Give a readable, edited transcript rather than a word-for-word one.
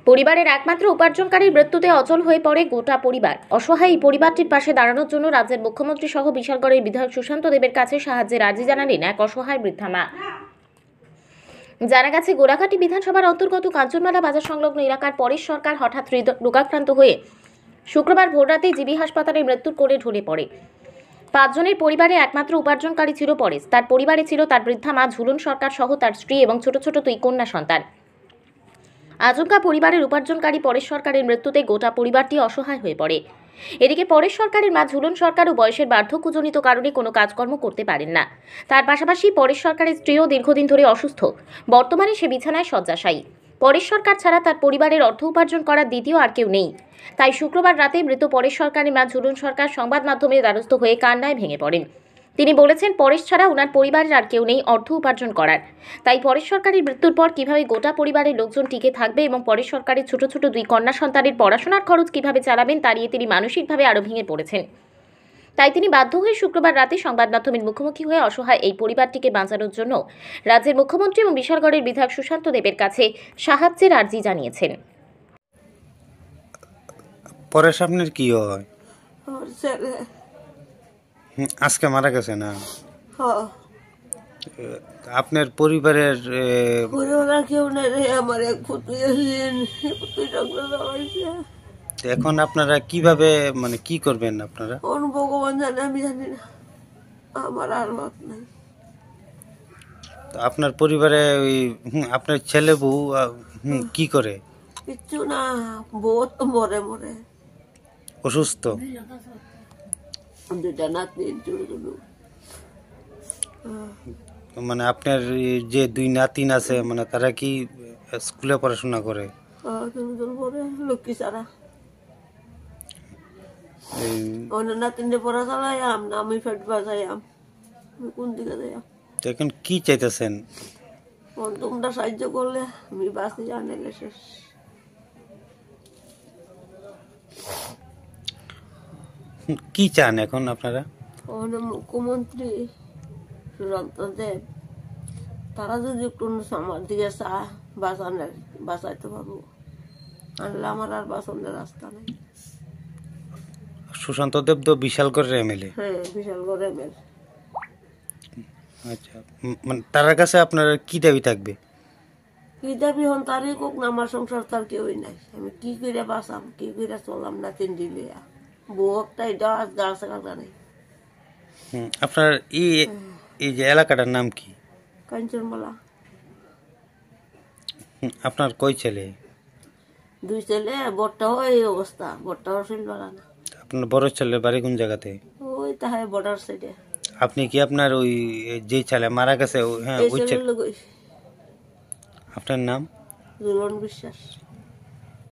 পরিবারের একমাত্র উপার্জনকারীর মৃত্যুতে অচল হয়ে পড়ে গোটা পরিবার। অসহায় এই পরিবারটির পাশে দাঁড়ানোর জন্য রাজ্যের মুখ্যমন্ত্রী সহ বিশালগড়ের বিধায়ক সুশান্ত দেবের কাছে সাহায্যের আর্জি জানালেন এক অসহায় বৃদ্ধা মা। জানা গেছে, গোলাঘাটি বিধানসভার অন্তর্গত কাঞ্চনমালা বাজার সংলগ্ন এলাকার পরেশ সরকার হঠাৎ রোগাক্রান্ত হয়ে শুক্রবার ভোররাতে জিবি হাসপাতালে মৃত্যুর কোলে ঢলে পড়ে। 5 জনের পরিবারে একমাত্র উপার্জনকারী ছিল পরেশ। তার পরিবারে ছিল তার বৃদ্ধা মা ঝুলন সরকার সহ তার স্ত্রী এবং ছোট ছোট 2 কন্যা সন্তান। আচমকা পরিবারের উপার্জনকারী পরেশ সরকারের মৃত্যুতে গোটা পরিবারটি অসহায় হয়ে পড়ে। এদিকে পরেশ সরকারের মা ঝুলন সরকারও বয়সের বার্ধক্যজনিত কারণে কোনো কাজকর্ম করতে পারেন না। তার পাশাপাশি পরেশ সরকারের স্ত্রীও দীর্ঘদিন ধরে অসুস্থ। বর্তমানে সে বিছানায় শয্যাশায়ী। পরেশ সরকার ছাড়া তার পরিবারের অর্থ উপার্জন করার দ্বিতীয় আর কেউ নেই। তাই শুক্রবার রাতে মৃত পরেশ সরকারের মা ঝুলন সরকার সংবাদ মাধ্যমের দ্বারস্থ হয়ে কান্নায় ভেঙে পড়েন। তিনি বলেছেন, পরেশ ছাড়া ওনার পরিবারের আর কেউ নেই অর্থ উপার্জন করার। তাই পরেশ সরকারের মৃত্যুর পর কিভাবে গোটা পরিবারের লোকজন টিকে থাকবে এবং পরেশ সরকারের ছোট ছোট 2 কন্যা সন্তানের পড়াশোনার খরচ কিভাবে চালাবেন তা নিয়ে তিনি মানসিকভাবে আরও ভেঙে পড়েছেন। তাই তিনি বাধ্য হয়ে শুক্রবার রাতে সংবাদ মাধ্যমের মুখোমুখি হয়ে অসহায় এই পরিবারটিকে বাঁচানোর জন্য রাজ্যের মুখ্যমন্ত্রী এবং বিশালগড়ের বিধায়ক সুশান্ত দেবের কাছে সাহায্যের আর্জি জানিয়েছেন। পরেশ আপনার কি হয়? আজকে মারা গেছে না? আপনার পরিবারের কেউ নাই, আমার এক পুত্র। এখন আপনারা কিভাবে কি করবেন? আপনারা ভগবান জানে, আমি জানি না, আমার আর মত নাই। আপনার পরিবারে ওই আপনার ছেলে বউ কি করে? কিচ্ছু না, বউ তো মরে মরে অসুস্থ। 2টা নাতনি আপনার যে 2 নাতিন আছে তারা কি স্কুলে পড়াশোনা করে? লক্ষ্মী ছাড়া নাতিনটা পড়া চালাইয়াম না, আমি ফেট বাজাইয়াম, কোন দিকে যাইয়াম? এখন কি চাইতেছেন? তোমরা সাহায্য করলে আমি বাঁচি, জানাইলে শেষ। কি চান এখন আপনারা? মুখ্যমন্ত্রী সুশান্ত দেব তারা যদি একটু আমার দিকে বাঁচাইতে পারবো, আনলে আমার আর বাঁচানোর রাস্তা নেই। সুশান্ত দেব তো বিশালগড়ের এমএলএ। হ্যাঁ, বিশালগড় এমএলএ। আচ্ছা, তার কাছে আপনার কি দাবি থাকবে? কি দাবি হন তারই কোক না, আমার সংসার তার কেউই নাই। আমি কি করে বাঁচাম, কি করে চলাম না? 3 দিলে বউ একটা গাছ কাটা নেই। আপনার এই যে এলাকাটার নাম কি? কাঞ্চনমালা। আপনার কয় ছেলে? 2 ছেলে, বড়টা হয় এই অবস্থা, বড়টা হসিল বাড়া না। আপনার বড় ছেলের বাড়ি কোন জায়গাতে? ওই তাহাই বর্ডার সাইডে। আপনি কি আপনার ওই যে ছেলে মারা গেছে, হ্যাঁ ওই ছেলে? আপনার আপনার নাম? ঝুলন বিশ্বাস।